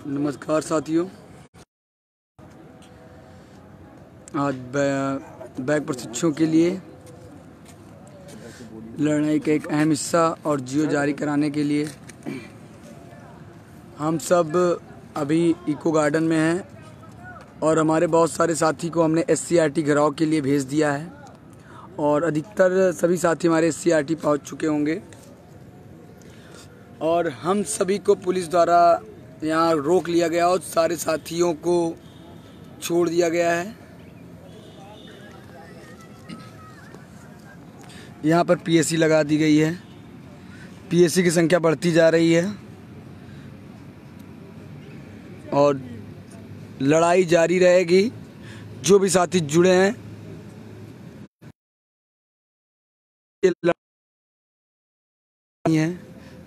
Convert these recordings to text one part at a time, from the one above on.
नमस्कार साथियों, आज बैग प्रशिक्षुओं के लिए लड़ाई का एक अहम हिस्सा और जियो जारी कराने के लिए हम सब अभी इको गार्डन में हैं और हमारे बहुत सारे साथी को हमने SCRT घेराव के लिए भेज दिया है और अधिकतर सभी साथी हमारे SCRT पहुंच चुके होंगे और हम सभी को पुलिस द्वारा यहाँ रोक लिया गया और सारे साथियों को छोड़ दिया गया है। यहाँ पर PSC लगा दी गई है। PSC की संख्या बढ़ती जा रही है और लड़ाई जारी रहेगी। जो भी साथी जुड़े हैं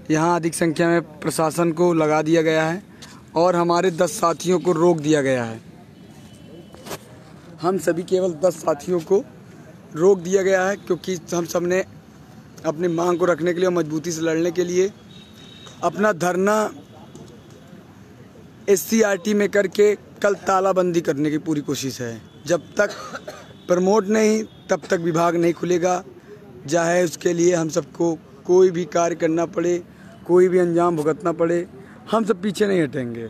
यहाँ अधिक संख्या में प्रशासन को लगा दिया गया है और हमारे 10 साथियों को रोक दिया गया है। हम सभी केवल 10 साथियों को रोक दिया गया है क्योंकि हम सब ने अपनी मांग को रखने के लिए और मजबूती से लड़ने के लिए अपना धरना SCRT में करके कल तालाबंदी करने की पूरी कोशिश है। जब तक प्रमोट नहीं तब तक विभाग नहीं खुलेगा, चाहे उसके लिए हम सबको कोई भी कार्य करना पड़े, कोई भी अंजाम भुगतना पड़े, हम सब पीछे नहीं हटेंगे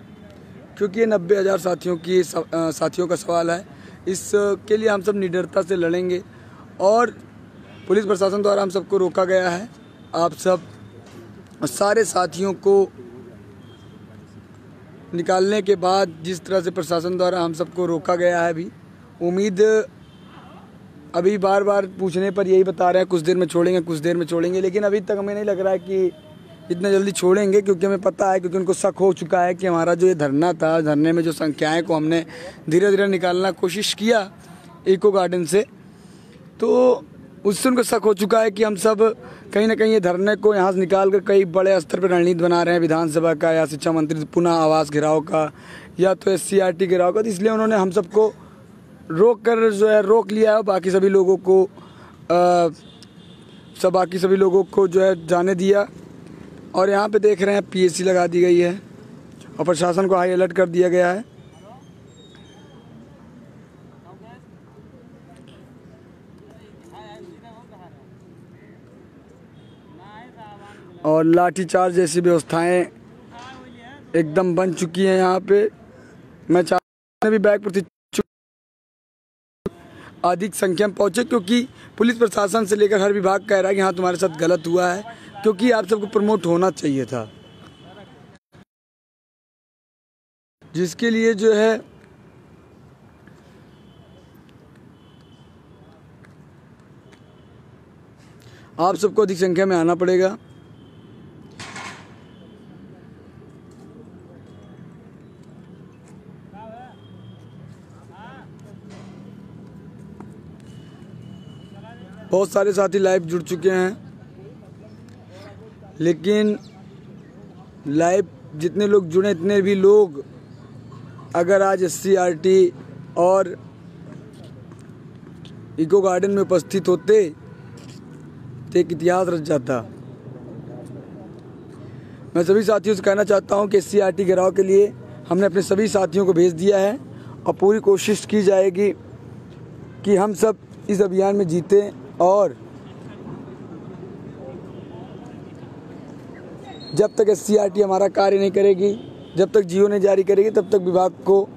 क्योंकि ये 90,000 साथियों का सवाल है। इसके लिए हम सब निडरता से लड़ेंगे और पुलिस प्रशासन द्वारा हम सबको रोका गया है। आप सब सारे साथियों को निकालने के बाद जिस तरह से प्रशासन द्वारा हम सबको रोका गया है, अभी उम्मीद अभी बार बार पूछने पर यही बता रहे हैं कुछ देर में छोड़ेंगे, कुछ देर में छोड़ेंगे, लेकिन अभी तक हमें नहीं लग रहा है कि इतना जल्दी छोड़ेंगे क्योंकि हमें पता है, क्योंकि उनको शक हो चुका है कि हमारा जो ये धरना था, धरने में जो संख्याएं को हमने धीरे धीरे निकालना कोशिश किया इको गार्डन से, तो उससे उनको शक हो चुका है कि हम सब कहीं ना कहीं ये धरने को यहाँ से निकाल कर कई बड़े स्तर पर रणनीति बना रहे हैं, विधानसभा का या शिक्षा मंत्री पुनः आवास घेराव का या तो SCRT घेराव का। तो इसलिए उन्होंने हम सबको रोक कर जो है रोक लिया है। बाकी सभी लोगों को जो है जाने दिया और यहाँ पे देख रहे हैं PSC लगा दी गई है और प्रशासन को हाई अलर्ट कर दिया गया है। और लाठीचार्ज जैसी व्यवस्थाएं एकदम बन चुकी हैं यहाँ पे। मैं चाहता भी बैग प्रशिक्षु अधिक संख्या में पहुँचे क्योंकि पुलिस प्रशासन से लेकर हर विभाग कह रहा है कि हाँ तुम्हारे साथ गलत हुआ है, क्योंकि आप सबको प्रमोट होना चाहिए था, जिसके लिए जो है आप सबको अधिक संख्या में आना पड़ेगा। बहुत सारे साथी लाइव जुड़ चुके हैं, लेकिन लाइव जितने लोग जुड़े इतने भी लोग अगर आज SCRT और इको गार्डन में उपस्थित होते तो एक इतिहास रच जाता। मैं सभी साथियों से कहना चाहता हूं कि SCRT घेराव के लिए हमने अपने सभी साथियों को भेज दिया है और पूरी कोशिश की जाएगी कि हम सब इस अभियान में जीतें और जब तक SCRT हमारा कार्य नहीं करेगी, जब तक जियो नहीं जारी करेगी, तब तक विभाग को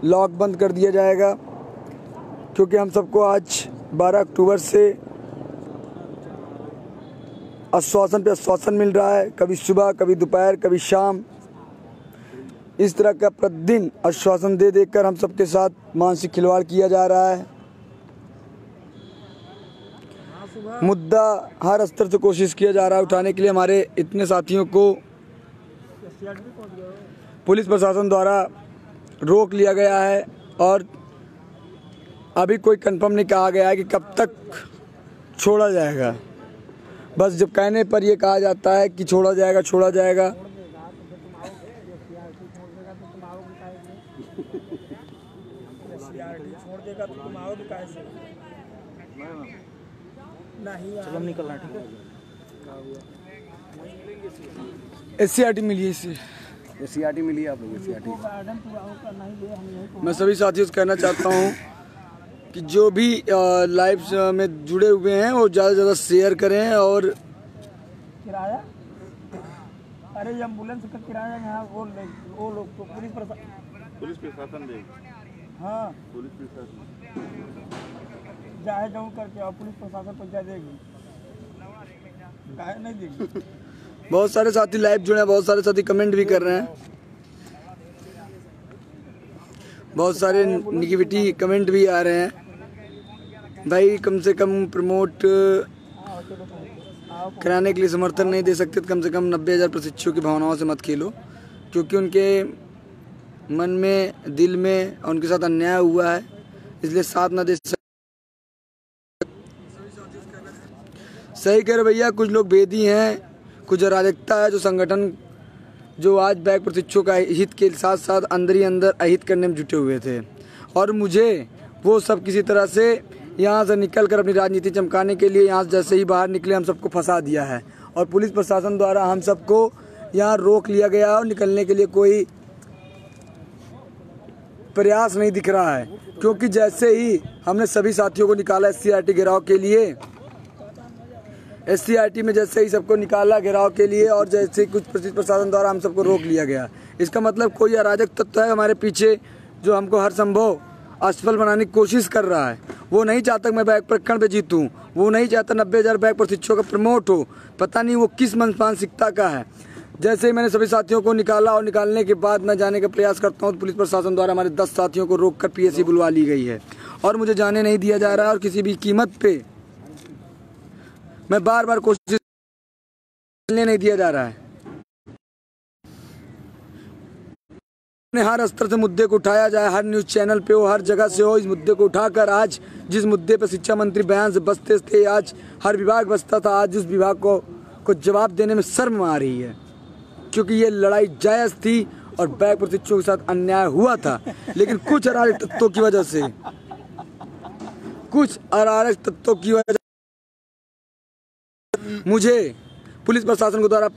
लॉक बंद कर दिया जाएगा। क्योंकि हम सबको आज 12 अक्टूबर से आश्वासन पे आश्वासन मिल रहा है, कभी सुबह, कभी दोपहर, कभी शाम, इस तरह का प्रतिदिन आश्वासन दे देकर हम सबके साथ मानसिक खिलवाड़ किया जा रहा है। मुद्दा हर स्तर से कोशिश किया जा रहा है उठाने के लिए। हमारे इतने साथियों को पुलिस प्रशासन द्वारा रोक लिया गया है और अभी कोई कंफर्म नहीं कहा गया है कि कब तक छोड़ा जाएगा। बस जब कहने पर यह कहा जाता है कि छोड़ा जाएगा, छोड़ा जाएगा। चलो निकलना, ठीक है। SCRT मिली है इससे। SCRT मिली है आप लोग? SCRT मैं सभी साथियों से कहना चाहता हूँ कि जो भी लाइव में जुड़े हुए हैं वो ज़्यादा से ज़्यादा शेयर करें। और किराया, अरे एम्बुलेंस का किराया यहाँ वो लोग तो पुलिस प्रशासन देगी। हाँ, पुलिस प्रशासन जाए जाऊँ करके और पुलिस प्रशासन पंचायत देगी, काहे नहीं देगी। बहुत सारे साथी लाइव जुड़े हैं, बहुत सारे साथी कमेंट भी कर रहे हैं, बहुत सारे निगेटिविटी कमेंट भी आ रहे हैं। भाई कम से कम प्रमोट कराने के लिए समर्थन नहीं दे सकते तो कम से कम 90,000 प्रशिक्षुओं की भावनाओं से मत खेलो, क्योंकि उनके मन में, दिल में उनके साथ अन्याय हुआ है, इसलिए साथ ना दे सकते। सही कह रहे भैया, कुछ लोग भेदी हैं, कुछ अराजकता है, जो संगठन जो आज बैक प्रशिक्षुओं का हित के साथ साथ अंदर ही अंदर अहित करने में जुटे हुए थे। और मुझे वो सब किसी तरह से यहाँ से निकल कर अपनी राजनीति चमकाने के लिए यहाँ जैसे ही बाहर निकले हम सबको फंसा दिया है। और पुलिस प्रशासन द्वारा हम सबको यहाँ रोक लिया गया और निकलने के लिए कोई प्रयास नहीं दिख रहा है, क्योंकि जैसे ही हमने सभी साथियों को निकाला SCRT घेराव के लिए, SCRT में जैसे ही सबको निकाला घेराव के लिए और जैसे ही कुछ पुलिस प्रशासन द्वारा हम सबको रोक लिया गया। इसका मतलब कोई अराजक तत्व है हमारे पीछे जो हमको हर संभव असफल बनाने की कोशिश कर रहा है। वो नहीं चाहता मैं बैक प्रखंड पे जीतूं, वो नहीं चाहता 90,000 बैक प्रशिक्षुओं का प्रमोट हो। पता नहीं वो किस मानसिकता का है। जैसे ही मैंने सभी साथियों को निकाला और निकालने के बाद मैं जाने का प्रयास करता हूँ तो पुलिस प्रशासन द्वारा हमारे 10 साथियों को रोक कर PSC बुलवा ली गई है और मुझे जाने नहीं दिया जा रहा है। और किसी भी कीमत पे मैं बार बार कोशिश नहीं दिया जा रहा है। हर स्तर से मुद्दे को उठाया जाए, हर न्यूज़ चैनल पे हो, हर जगह से हो, इस मुद्दे को उठाकर आज जिस मुद्दे पे शिक्षा मंत्री बयान से बचते थे, आज हर विभाग बचता था, आज उस विभाग को जवाब देने में शर्म आ रही है, क्योंकि ये लड़ाई जायज़ थी और बैक प्रशिक्षुओं के साथ अन्याय हुआ था। लेकिन कुछ अराजक तत्वों की वजह से, मुझे पुलिस प्रशासन के द्वारा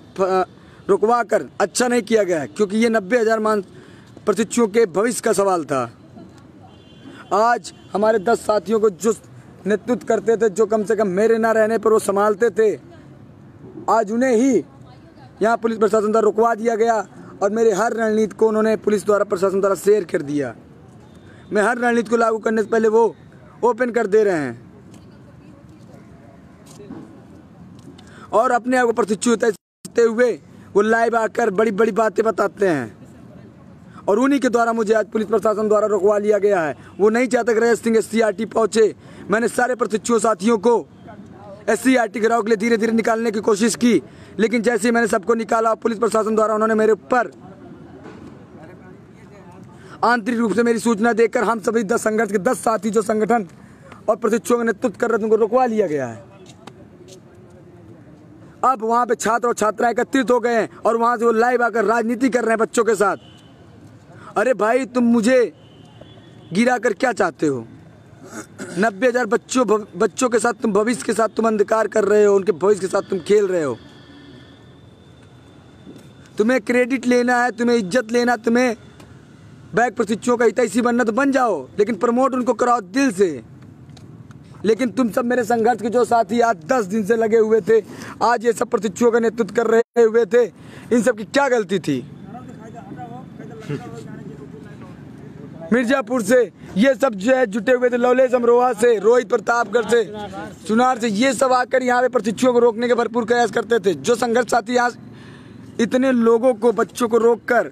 रुकवा कर अच्छा नहीं किया गया है, क्योंकि ये 90,000 प्रशिक्षुओं के भविष्य का सवाल था। आज हमारे 10 साथियों को जो नेतृत्व करते थे, जो कम से कम मेरे ना रहने पर वो संभालते थे, आज उन्हें ही यहाँ पुलिस प्रशासन द्वारा रुकवा दिया गया और मेरे हर रणनीति को उन्होंने पुलिस द्वारा प्रशासन द्वारा शेयर कर दिया। मैं हर रणनीति को लागू करने से पहले वो ओपन कर दे रहे हैं और अपने आप को प्रशिक्षु देते हुए वो लाइव आकर बड़ी बड़ी बातें बताते हैं। और उन्हीं के द्वारा मुझे आज पुलिस प्रशासन द्वारा रुकवा लिया गया है। वो नहीं चाहता कि रजत सिंह SCRT पहुंचे। मैंने सारे प्रशिक्षुओं साथियों को SCRT घेराव के लिए धीरे धीरे निकालने की कोशिश की, लेकिन जैसे ही मैंने सबको निकाला पुलिस प्रशासन द्वारा उन्होंने मेरे ऊपर आंतरिक रूप से मेरी सूचना देकर हम सभी 10 संघर्ष के 10 साथी जो संगठन और प्रशिक्षुओं का नेतृत्व कर रहे थे उनको रुकवा लिया गया है। अब वहां पे छात्र और छात्राएं एकत्रित हो गए हैं और वहां से वो लाइव आकर राजनीति कर रहे हैं बच्चों के साथ। अरे भाई, तुम मुझे गिरा कर क्या चाहते हो? 90,000 बच्चों के साथ तुम भविष्य के साथ तुम अंधकार कर रहे हो, उनके भविष्य के साथ तुम खेल रहे हो। तुम्हें क्रेडिट लेना है, तुम्हें इज्जत लेना, तुम्हें बैक प्रशिक्षुओं का हितैषी बनना तो बन जाओ, लेकिन प्रमोट उनको कराओ दिल से। लेकिन तुम सब मेरे संघर्ष के जो साथी आज 10 दिन से लगे हुए थे, आज ये सब प्रशिक्षुओं का नेतृत्व कर रहे हुए थे, इन सब की क्या गलती थी? मिर्जापुर से ये सब जो है जुटे हुए थे, लौलेश अमरोहा से, रोहित प्रतापगढ़ से, चुनार से, ये सब आकर यहाँ पे प्रशिक्षुओं को रोकने के भरपूर प्रयास करते थे। जो संघर्ष साथी यहाँ इतने लोगों को, बच्चों को रोककर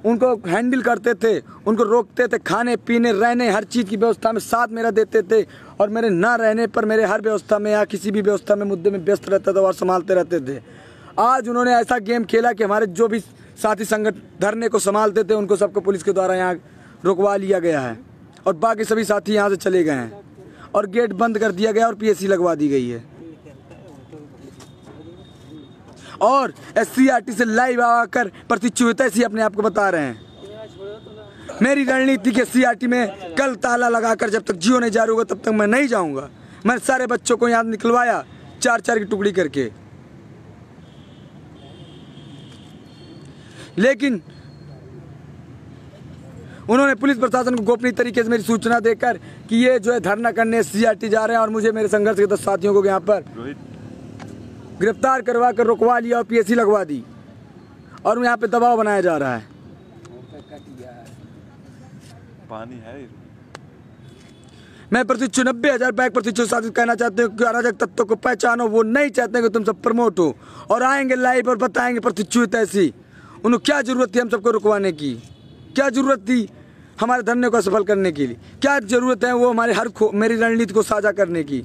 उनको हैंडल करते थे, उनको रोकते थे, खाने पीने रहने हर चीज़ की व्यवस्था में साथ मेरा देते थे और मेरे ना रहने पर मेरे हर व्यवस्था में या किसी भी व्यवस्था में मुद्दे में व्यस्त रहते थे और संभालते रहते थे। आज उन्होंने ऐसा गेम खेला कि हमारे जो भी साथी संगठन धरने को संभालते थे उनको सबको पुलिस के द्वारा यहाँ रुकवा लिया गया है और बाकी सभी साथी यहाँ से चले गए हैं और गेट बंद कर दिया गया और PSC लगवा दी गई है। और SCRT से लाइव आकर प्रशिक्षु हितैषी अपने आप को बता रहे हैं। मेरी रणनीति के SCRT में कल ताला लगाकर जब तक जियो नहीं जारी होगा तब तक मैं नहीं जाऊंगा। मैंने सारे बच्चों को यहाँ निकलवाया 4-4 की टुकड़ी करके। लेकिन उन्होंने पुलिस प्रशासन को गोपनीय तरीके से मेरी सूचना देकर कि ये जो है धरना करने सीआरटी जा रहे हैं और मुझे मेरे संघर्ष के 10 साथियों को यहाँ पर गिरफ्तार करवा कर रुकवा लिया और पीएसी लगवा दी और यहाँ पे दबाव बनाया जा रहा है। पानी है। मैं प्रशिक्षु 90,000 बैग प्रशिक्षु शासित कहना चाहते हो कि अराजक तत्वों को पहचानो। वो नहीं चाहते कि तुम सब प्रमोट हो और आएंगे लाइव और बताएंगे प्रशिक्षु ऐसी। उन्हें क्या जरूरत थी हम सबको रुकवाने की? क्या जरूरत थी हमारे धरने को सफल करने के लिए? क्या जरूरत है वो हमारे मेरी रणनीति को साझा करने की?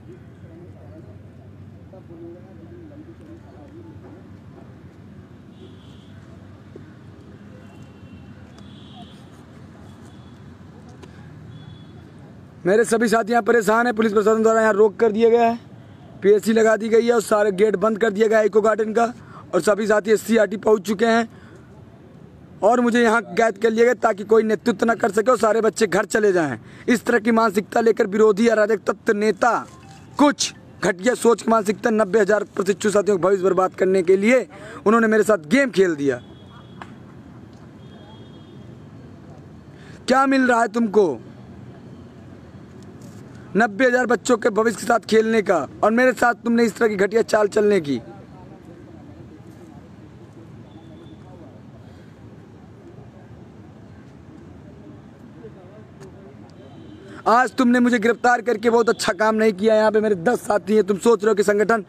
मेरे सभी साथी यहाँ परेशान हैं। पुलिस प्रशासन द्वारा यहाँ रोक कर दिया गया है, पीएसी लगा दी गई है और सारे गेट बंद कर दिया गया है इको गार्डन का और सभी साथी सीआरटी पहुँच चुके हैं और मुझे यहाँ कैद कर लिया गया ताकि कोई नेतृत्व न कर सके और सारे बच्चे घर चले जाएं। इस तरह की मानसिकता लेकर विरोधी अराजक तत्व नेता कुछ घटिया सोच की मानसिकता 90,000 प्रशिक्षु साथियों को भविष्य बर्बाद करने के लिए उन्होंने मेरे साथ गेम खेल दिया। क्या मिल रहा है तुमको 90,000 बच्चों के भविष्य के साथ खेलने का और मेरे साथ तुमने इस तरह की घटिया चाल चलने की? आज तुमने मुझे गिरफ्तार करके बहुत अच्छा काम नहीं किया। यहाँ पे मेरे 10 साथी हैं। तुम सोच रहे हो कि संगठन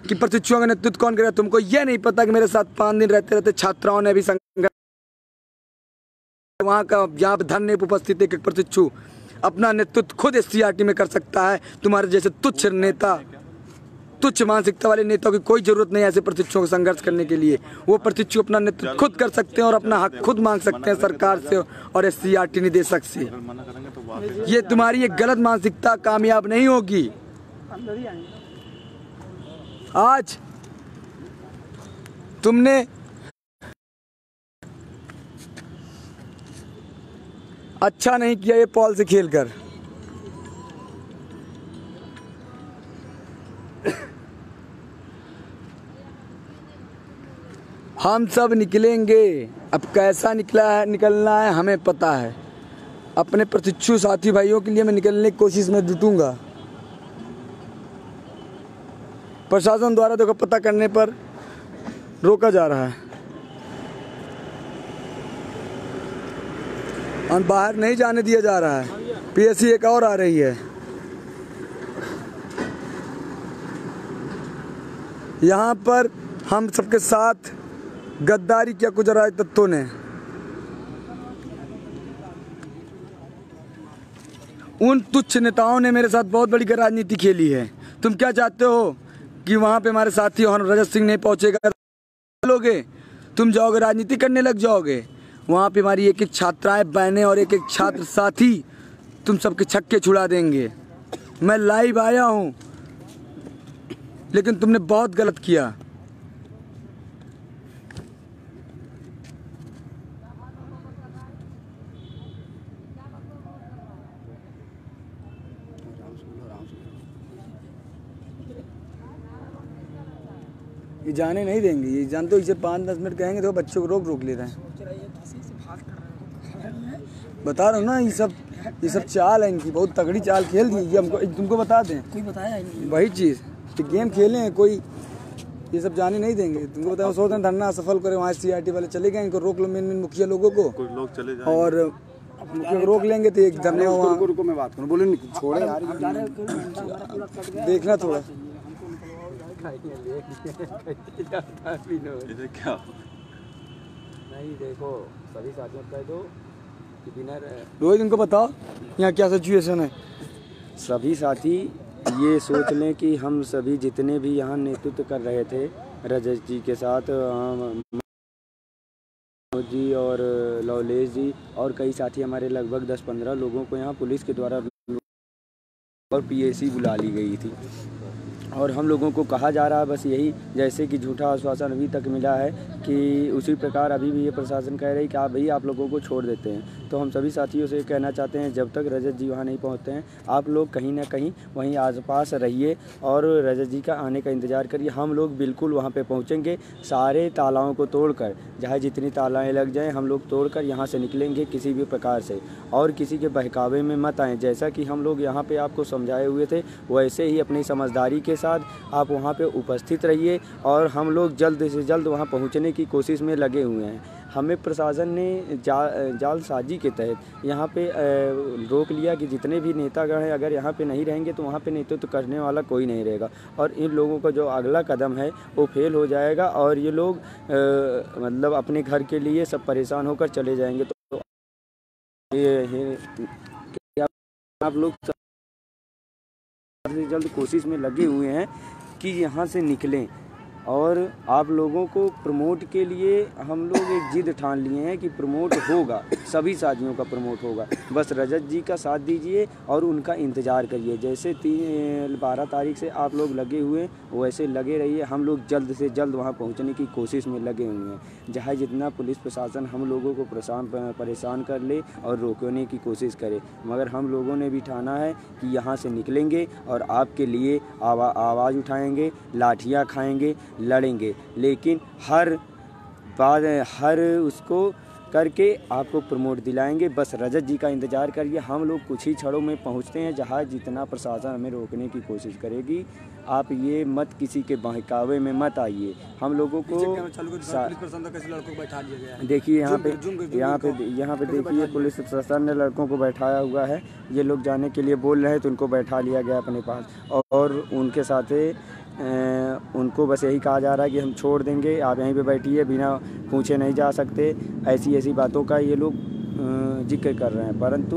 की प्रशिक्षुओं का नेतृत्व कौन करेगा? तुमको यह नहीं पता कि मेरे साथ 5 दिन रहते रहते छात्राओं ने भी संगठन वहाँ का यहाँ पे धरने पर उपस्थित एक प्रशिक्षु अपना नेतृत्व खुद सीआरटी में कर सकता है। तुम्हारे जैसे तुच्छ नेता, तुच्छ मानसिकता वाले नेताओं की कोई जरूरत नहीं है ऐसे प्रशिक्षुओं का संघर्ष करने के लिए। वो प्रशिक्षु अपना नेतृत्व खुद कर सकते हैं और अपना हक खुद मांग सकते हैं सरकार से और सीआरटी नहीं दे सकती। ये तुम्हारी एक गलत मानसिकता कामयाब नहीं होगी। आज तुमने अच्छा नहीं किया ये पॉल से खेलकर। हम सब निकलेंगे। अब कैसा निकलना है हमें पता है। अपने प्रशिक्षु साथी भाइयों के लिए मैं निकलने की कोशिश में जुटूंगा। प्रशासन द्वारा देखो पता करने पर रोका जा रहा है और बाहर नहीं जाने दिया जा रहा है। पीएसी एक और आ रही है। यहाँ पर हम सबके साथ गद्दारी किया कुछ अराजक तत्वों ने। उन तुच्छ नेताओं ने मेरे साथ बहुत बड़ी राजनीति खेली है। तुम क्या चाहते हो कि वहाँ पे हमारे साथी और रजत सिंह नहीं पहुँचेगा? लोगे तुम जाओगे राजनीति करने लग जाओगे। वहाँ पे हमारी एक एक छात्राएं बहनें और एक एक छात्र साथी तुम सबके छक्के छुड़ा देंगे। मैं लाइव आया हूँ लेकिन तुमने बहुत गलत किया। ये जाने नहीं देंगे। ये जानते हो इसे 5-10 मिनट कहेंगे तो बच्चों को रोक ले रहे हैं। बता रहा हूँ ना, ये सब चाल है इनकी। बहुत तगड़ी चाल खेल दी। ये हमको तुमको बता दें, कोई बताया नहीं वही चीज़ कि गेम खेले हैं कोई। ये सब जाने नहीं देंगे। तुमको बताओ सोच रहे धरना सफल करे, वहाँ सीआरटी वाले चले गए। इनको रोक लो, मेन मुखिया लोगों को। कुछ लोग चले जाएंगे और मुखिया रोक लेंगे तो एक धरने वहाँ। रुको मैं बात करूँ। बोले छोड़े यार, देखना थोड़ा क्या नहीं। देखो सभी साथियों कह दो कि बिना रोहित इनको बताओ यहाँ क्या सिचुएशन है। सभी साथी ये सोच लें कि हम सभी जितने भी यहाँ नेतृत्व कर रहे थे रजत जी के साथ, जी और लवलेश जी और कई साथी हमारे लगभग 10-15 लोगों को यहाँ पुलिस के द्वारा और पीएसी बुला ली गई थी और हम लोगों को कहा जा रहा है बस यही, जैसे कि झूठा आश्वासन अभी तक मिला है कि उसी प्रकार अभी भी ये प्रशासन कह रही है कि आप भाई आप लोगों को छोड़ देते हैं। तो हम सभी साथियों से कहना चाहते हैं जब तक रजत जी वहाँ नहीं पहुँचते हैं आप लोग कहीं ना कहीं वहीं आसपास रहिए और रजत जी का आने का इंतज़ार करिए। हम लोग बिल्कुल वहाँ पे पहुँचेंगे, सारे तालाओं को तोड़कर, चाहे जितनी तालाएँ लग जाएँ हम लोग तोड़कर यहाँ से निकलेंगे किसी भी प्रकार से, और किसी के बहकावे में मत आएँ। जैसा कि हम लोग यहाँ पे आपको समझाए हुए थे वैसे ही अपनी समझदारी के साथ आप वहाँ पे उपस्थित रहिए और हम लोग जल्द से जल्द वहाँ पहुँचने की कोशिश में लगे हुए हैं। हमें प्रशासन ने जालसाजी के तहत यहाँ पे रोक लिया कि जितने भी नेतागण हैं अगर यहाँ पे नहीं रहेंगे तो वहाँ पे नेतृत्व करने वाला कोई नहीं रहेगा और इन लोगों का जो अगला कदम है वो फेल हो जाएगा और ये लोग मतलब अपने घर के लिए सब परेशान होकर चले जाएंगे। तो ये आप लोग से जल्द कोशिश में लगे हुए हैं कि यहाँ से निकलें और आप लोगों को प्रमोट के लिए हम लोग एक जिद ठान लिए हैं कि प्रमोट होगा, सभी साथियों का प्रमोट होगा। बस रजत जी का साथ दीजिए और उनका इंतज़ार करिए। जैसे 12 तारीख से आप लोग लगे हुए हैं वैसे लगे रहिए। हम लोग जल्द से जल्द वहाँ पहुँचने की कोशिश में लगे हुए हैं। चाहे जितना पुलिस प्रशासन हम लोगों को परेशान कर ले और रोकने की कोशिश करे, मगर हम लोगों ने भी ठाना है कि यहाँ से निकलेंगे और आपके लिए आवाज़ उठाएँगे, लाठियाँ खाएँगे, लड़ेंगे, लेकिन हर उसको करके आपको प्रमोट दिलाएंगे। बस रजत जी का इंतज़ार करिए। हम लोग कुछ ही क्षणों में पहुंचते हैं जहां जितना प्रशासन हमें रोकने की कोशिश करेगी। आप ये मत किसी के बहकावे में मत आइए। हम लोगों को देखिए यहाँ पे देखिए पुलिस प्रशासन ने लड़कों को बैठाया हुआ है। ये लोग जाने के लिए बोल रहे हैं तो उनको बैठा लिया गया अपने पास और उनके साथ उनको बस यही कहा जा रहा है कि हम छोड़ देंगे, आप यहीं पे बैठिए, बिना पूछे नहीं जा सकते। ऐसी बातों का ये लोग जिक्र कर रहे हैं, परंतु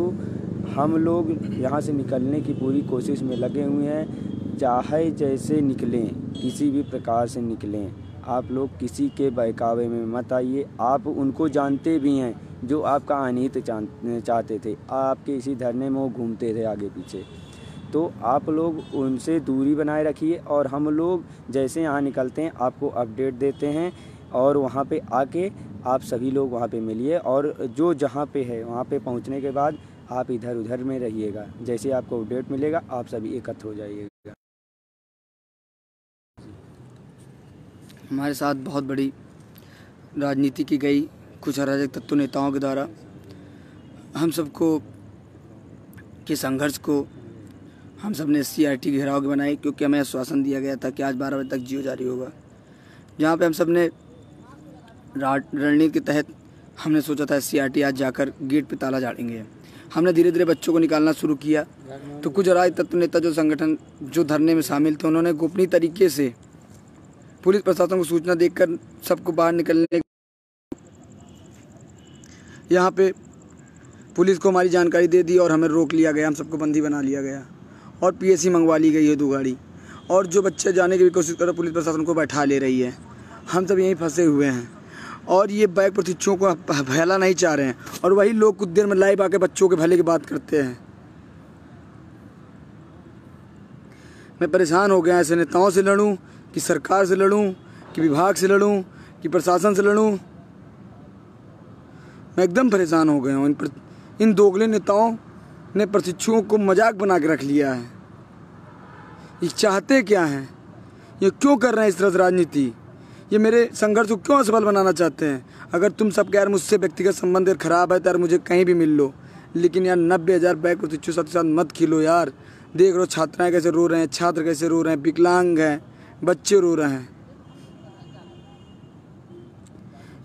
हम लोग यहाँ से निकलने की पूरी कोशिश में लगे हुए हैं। चाहे जैसे निकलें, किसी भी प्रकार से निकलें, आप लोग किसी के बहकावे में मत आइए। आप उनको जानते भी हैं जो आपका अनित चाहते थे, आपके इसी धरने में वो घूमते थे आगे पीछे। तो आप लोग उनसे दूरी बनाए रखिए और हम लोग जैसे यहाँ निकलते हैं आपको अपडेट देते हैं और वहाँ पे आके आप सभी लोग वहाँ पे मिलिए और जो जहाँ पे है वहाँ पे पहुँचने के बाद आप इधर उधर में रहिएगा। जैसे आपको अपडेट मिलेगा आप सभी एकत्र हो जाइएगा। हमारे साथ बहुत बड़ी राजनीति की गई कुछ अराजक तत्व नेताओं के द्वारा हम सबको के संघर्ष को हम सब ने CRT घेराव के बनाई, क्योंकि हमें आश्वासन दिया गया था कि आज 12 बजे तक जियो जारी होगा। जहाँ पे हम सब ने रणनीति के तहत हमने सोचा था CRT आज जाकर गेट पे ताला झाड़ेंगे। हमने धीरे धीरे बच्चों को निकालना शुरू किया तो कुछ अराजक तत्व नेता जो संगठन जो धरने में शामिल थे उन्होंने गोपनीय तरीके से पुलिस प्रशासन को सूचना देकर सबको बाहर निकलने, यहाँ पे पुलिस को हमारी जानकारी दे दी और हमें रोक लिया गया, हम सबको बंदी बना लिया गया और PSC मंगवा ली गई है 2 गाड़ी और जो बच्चे जाने की भी कोशिश कर रहे पुलिस प्रशासन को बैठा ले रही है। हम सब यहीं फंसे हुए हैं और ये बैग प्रशिक्षुओं को फैला नहीं चाह रहे हैं और वही लोग कुछ देर में लाइव आके बच्चों के भले की बात करते हैं। मैं परेशान हो गया, ऐसे नेताओं से लड़ूं कि सरकार से लड़ूं कि विभाग से लड़ूं कि प्रशासन से लड़ूं, मैं एकदम परेशान हो गया हूँ। इन दोगले नेताओं ने प्रशिक्षुओं को मजाक बना के रख लिया है। ये चाहते क्या हैं? ये क्यों कर रहे हैं इस तरह से राजनीति? ये मेरे संघर्ष को क्यों असफल बनाना चाहते हैं? अगर तुम सब यार मुझसे व्यक्तिगत संबंध खराब है तो यार मुझे कहीं भी मिल लो, लेकिन यार 90,000 बैग प्रशिक्षु साथ मत खिलो यार। देख लो छात्राएं कैसे रो रहे हैं, छात्र कैसे रो रहे हैं, विकलांग हैं, बच्चे रो रहे हैं।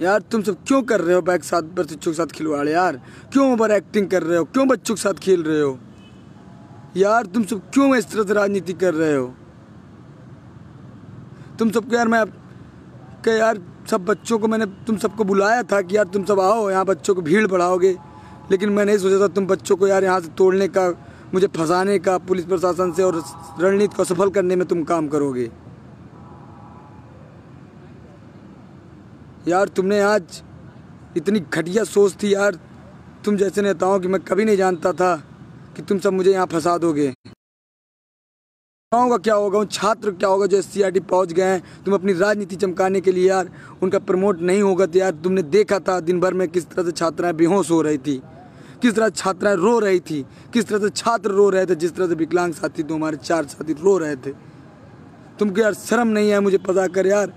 यार तुम सब क्यों कर रहे हो बैग साथ प्रशिक्षु के साथ खिलवाड़? यार क्यों ओवर एक्टिंग कर रहे हो? क्यों बच्चों के साथ खेल रहे हो? यार तुम सब क्यों इस तरह से राजनीति कर रहे हो? तुम सबको यार मैं यार सब बच्चों को मैंने तुम सबको बुलाया था कि यार तुम सब आओ यहाँ, बच्चों को भीड़ बढ़ाओगे, लेकिन मैं नहीं सोचा था तुम बच्चों को यार यहाँ से तोड़ने का, मुझे फंसाने का पुलिस प्रशासन से और रणनीति को सफल करने में तुम काम करोगे। यार तुमने आज इतनी घटिया सोच थी यार तुम जैसे नेताओं की, मैं कभी नहीं जानता था कि तुम सब मुझे यहाँ फंसा दोगे। गाँव का क्या होगा, उन छात्र क्या होगा जो SCRT पहुंच गए हैं। तुम अपनी राजनीति चमकाने के लिए यार उनका प्रमोट नहीं होगा तो यार तुमने देखा था दिन भर में किस तरह से छात्राएं बेहोश हो रही थी, किस तरह छात्राएं रो रही थी, किस तरह से छात्र रो रहे थे, जिस तरह से विकलांग साथी तो हमारे 4 साथी रो रहे थे। तुमको यार शर्म नहीं है? मुझे पता कर यार,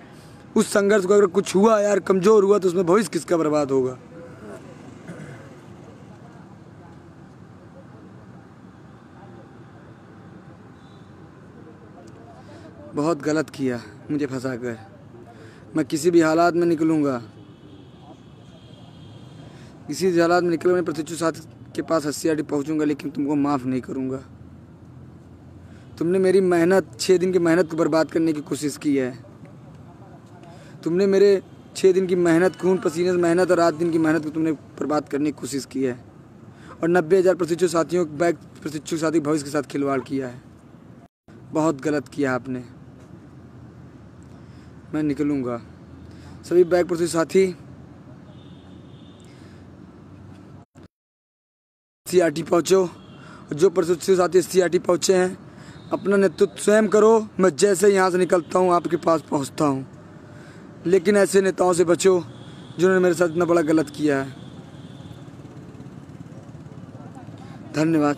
उस संघर्ष को अगर कुछ हुआ यार, कमजोर हुआ तो उसमें भविष्य किसका बर्बाद होगा। बहुत गलत किया मुझे फंसा कर। मैं किसी भी हालात में निकलूंगा, किसी भी हालात में निकल मैं प्रशिक्षु साथी के पास SCRT पहुंचूंगा, लेकिन तुमको माफ़ नहीं करूंगा। तुमने मेरी मेहनत, 6 दिन की मेहनत को बर्बाद करने की कोशिश की है। तुमने मेरे 6 दिन की मेहनत, खून पसीने से मेहनत और रात दिन की मेहनत को तुमने बर्बाद करने की कोशिश की है और 90,000 प्रशिक्षु साथियों बैग प्रशिक्षु साथी भविष्य के साथ खिलवाड़ किया है। बहुत गलत किया आपने। मैं निकलूंगा। सभी बैग प्रशिक्षु साथी SCRT पहुँचो, जो प्रशिक्षु साथी SCRT पहुँचे हैं अपना नेतृत्व स्वयं करो। मैं जैसे यहाँ से निकलता हूँ आपके पास पहुँचता हूँ, लेकिन ऐसे नेताओं से बचो जिन्होंने मेरे साथ इतना बड़ा गलत किया है। धन्यवाद।